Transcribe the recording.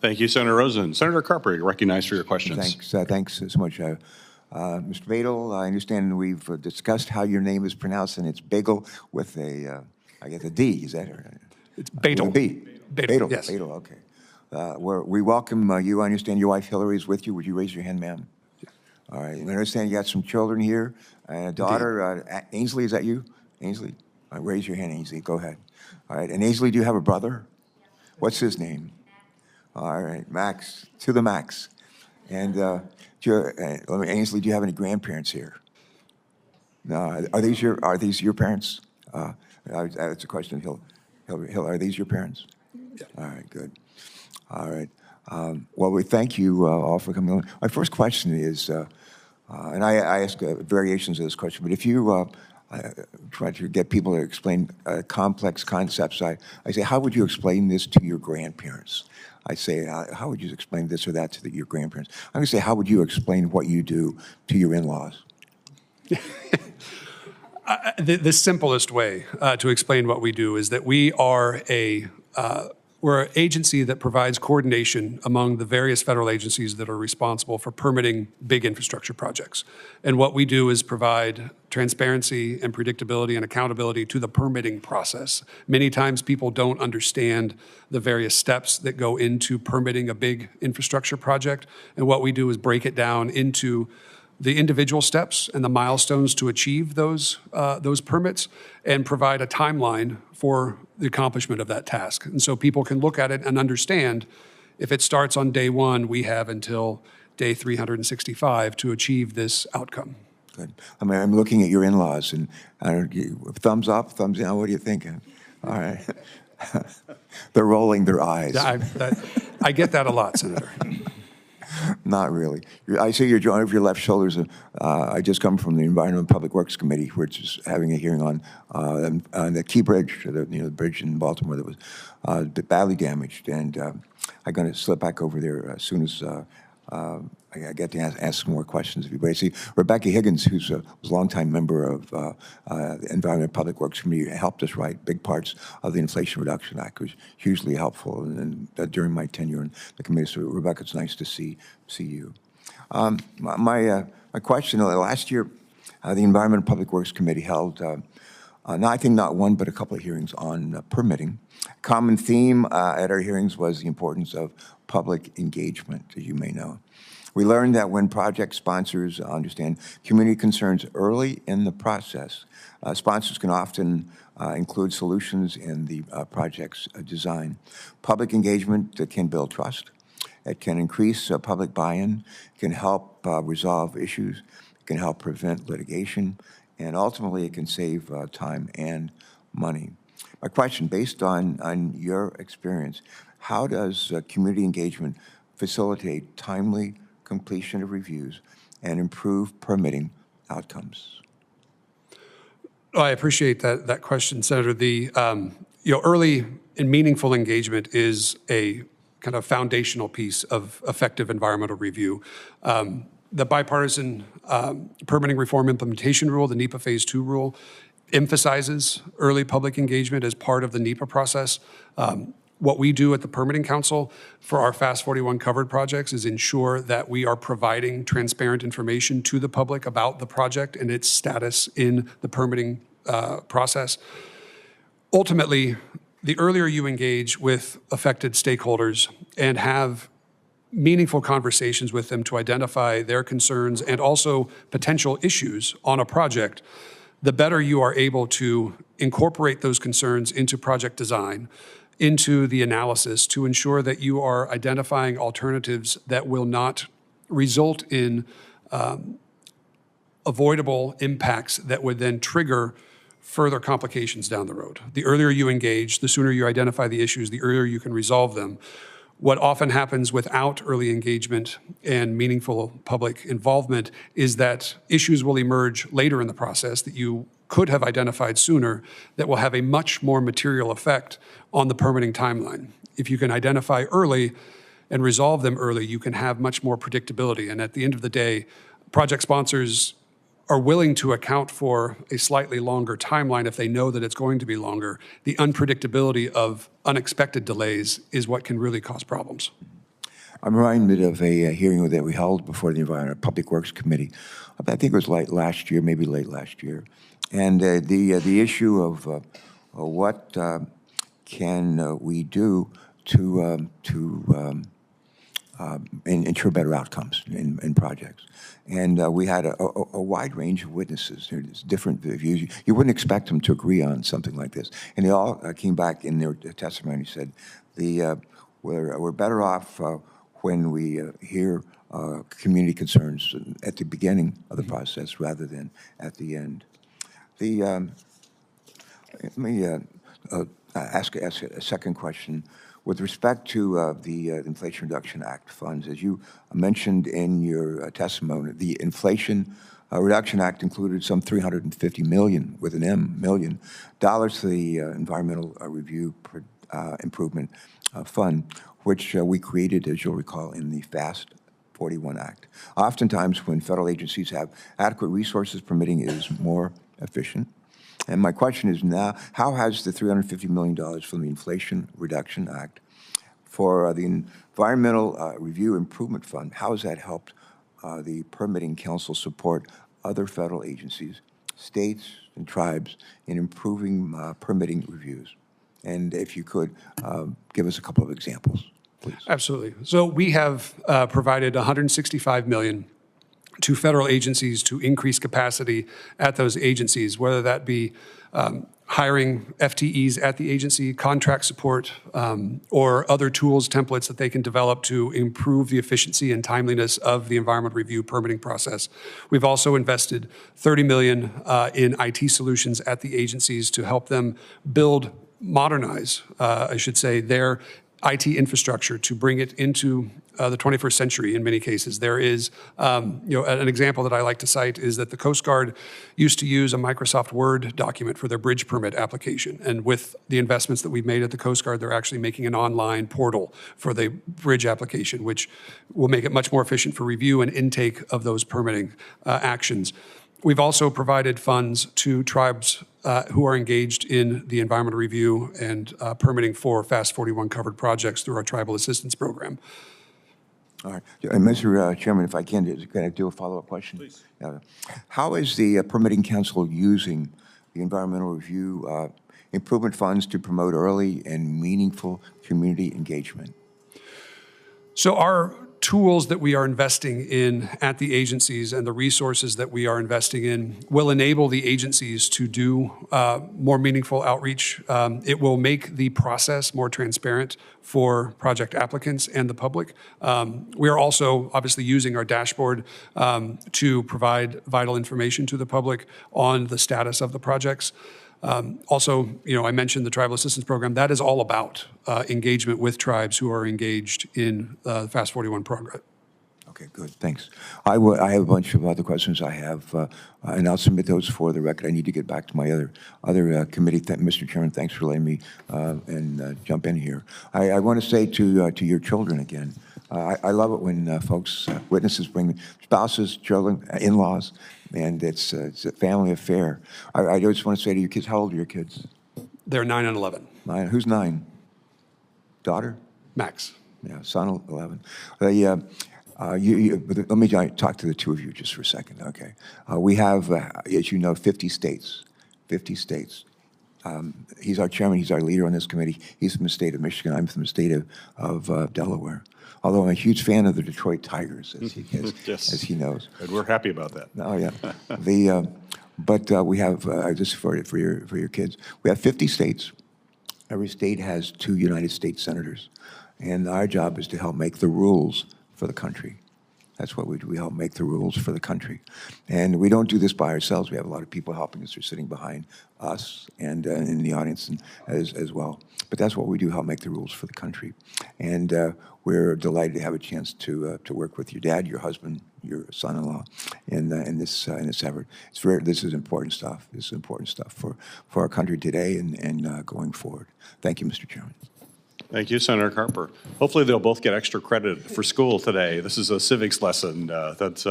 Thank you, Senator Rosen. Senator Carper, you're recognized for your questions. Thanks so much. Mr. Beightel, I understand we've discussed how your name is pronounced, and it's Beightel with I guess a D, is that right? It's Beightel. With a B. Beightel, yes. Beightel, okay. We welcome you. I understand your wife Hillary is with you. Would you raise your hand, ma'am? Yeah. All right. I understand you got some children here. And a daughter, Ainsley, is that you? Ainsley? Raise your hand, Ainsley. Go ahead. All right. And Ainsley, do you have a brother? What's his name? All right. Max, to the max. And Ainsley, do you have any grandparents here? No. Are these your parents? That's a question. Hill, are these your parents? Yeah. All right, good. All right. Well, we thank you all for coming on. My first question is, and I ask variations of this question, but if you try to get people to explain complex concepts, I say, how would you explain this to your grandparents? I say, how would you explain this or that to your grandparents? I'm going to say, how would you explain what you do to your in-laws? The simplest way to explain what we do is that we are we're an agency that provides coordination among the various federal agencies that are responsible for permitting big infrastructure projects. And what we do is provide transparency and predictability and accountability to the permitting process. Many times people don't understand the various steps that go into permitting a big infrastructure project. And what we do is break it down into the individual steps and the milestones to achieve those permits and provide a timeline for the accomplishment of that task. And so people can look at it and understand if it starts on day one, we have until day 365 to achieve this outcome. Good. I mean, I'm looking at your in-laws and thumbs up, thumbs down, what are you thinking? All right. They're rolling their eyes. I get that a lot, Senator. Not really. I see you're drawing over your left shoulders. I just come from the Environment and Public Works Committee, which is having a hearing on the Key Bridge, the bridge in Baltimore that was badly damaged. And I'm going to slip back over there as soon as I get to ask some more questions of you. But I see Rebecca Higgins, who's was a longtime member of the Environment and Public Works Committee, helped us write big parts of the Inflation Reduction Act, which was hugely helpful during my tenure in the committee. So, Rebecca, it's nice to see you. My question, last year, the Environment and Public Works Committee held, I think not one, but a couple of hearings on permitting. Common theme at our hearings was the importance of public engagement, as you may know. We learned that when project sponsors understand community concerns early in the process, sponsors can often include solutions in the project's design. Public engagement can build trust. It can increase public buy-in, can help resolve issues, it can help prevent litigation, and ultimately it can save time and money. My question, based on your experience, how does community engagement facilitate timely completion of reviews and improve permitting outcomes? I appreciate that question, Senator. The early and meaningful engagement is a kind of foundational piece of effective environmental review. The bipartisan permitting reform implementation rule, the NEPA Phase 2 rule, emphasizes early public engagement as part of the NEPA process. What we do at the Permitting Council for our Fast 41 covered projects is ensure that we are providing transparent information to the public about the project and its status in the permitting process. Ultimately, the earlier you engage with affected stakeholders and have meaningful conversations with them to identify their concerns and also potential issues on a project, the better you are able to incorporate those concerns into project design, into the analysis to ensure that you are identifying alternatives that will not result in avoidable impacts that would then trigger further complications down the road. The earlier you engage, the sooner you identify the issues, the earlier you can resolve them. What often happens without early engagement and meaningful public involvement is that issues will emerge later in the process that you could have identified sooner that will have a much more material effect on the permitting timeline. If you can identify early and resolve them early, you can have much more predictability. And at the end of the day, project sponsors are willing to account for a slightly longer timeline if they know that it's going to be longer. The unpredictability of unexpected delays is what can really cause problems. I'm reminded of a hearing that we held before the Environment Public Works Committee. I think it was late last year, maybe late last year. And the issue of what can we do to ensure better outcomes in projects. And we had a wide range of witnesses. There's different views. You wouldn't expect them to agree on something like this. And they all came back in their testimony and said, we're better off when we hear community concerns at the beginning of the process rather than at the end. Let me ask a second question. With respect to the Inflation Reduction Act funds, as you mentioned in your testimony, the Inflation Reduction Act included some $350 million, with an M, million, dollars to the Environmental Review Improvement Fund, which we created, as you'll recall, in the FAST 41 Act. Oftentimes, when federal agencies have adequate resources, permitting is more efficient. And my question is now, how has the $350 million from the Inflation Reduction Act for the Environmental Review Improvement Fund, how has that helped the Permitting Council support other federal agencies, states, and tribes in improving permitting reviews? And if you could, give us a couple of examples, please. Absolutely. So we have provided $165 million to federal agencies to increase capacity at those agencies, whether that be hiring FTEs at the agency, contract support, or other tools, templates that they can develop to improve the efficiency and timeliness of the environmental review permitting process. We've also invested $30 million in IT solutions at the agencies to help them modernize, I should say, their IT infrastructure to bring it into the 21st century in many cases. There is, an example that I like to cite is that the Coast Guard used to use a Microsoft Word document for their bridge permit application. And with the investments that we've made at the Coast Guard, they're actually making an online portal for the bridge application, which will make it much more efficient for review and intake of those permitting actions. We've also provided funds to tribes who are engaged in the environmental review and permitting for FAST 41 covered projects through our Tribal Assistance Program. All right. And Mr. Chairman, if I can I do a follow-up question? Please. How is the Permitting Council using the environmental review improvement funds to promote early and meaningful community engagement? So our tools that we are investing in at the agencies and the resources that we are investing in will enable the agencies to do more meaningful outreach. It will make the process more transparent for project applicants and the public. We are also obviously using our dashboard to provide vital information to the public on the status of the projects. Also, I mentioned the Tribal Assistance Program. That is all about engagement with tribes who are engaged in the FAST 41 program. Okay, good, thanks. I have a bunch of other questions I have, and I'll submit those for the record. I need to get back to my other committee. Mr. Chairman, thanks for letting me jump in here. I want to say to your children again, I love it when witnesses bring spouses, children, in-laws, and it's a family affair. I just want to say to your kids, how old are your kids? They're 9 and 11. 9. Who's 9? Daughter? Max. Yeah, son 11. Let me talk to the two of you just for a second, okay? We have, as you know, 50 states. 50 states. He's our chairman. He's our leader on this committee. He's from the state of Michigan. I'm from the state of Delaware. Although I'm a huge fan of the Detroit Tigers, as he knows. And we're happy about that. Oh, yeah. But we have, just for your kids, we have 50 states. Every state has 2 United States senators. And our job is to help make the rules for the country. That's what we do. We help make the rules for the country. And we don't do this by ourselves. We have a lot of people helping us. They're sitting behind us and in the audience as well. But that's what we do, help make the rules for the country. And we're delighted to have a chance to work with your dad, your husband, your son-in-law in this effort. This is important stuff. This is important stuff for our country today and going forward. Thank you, Mr. Chairman. Thank you, Senator Carper. Hopefully they'll both get extra credit for school today. This is a civics lesson that's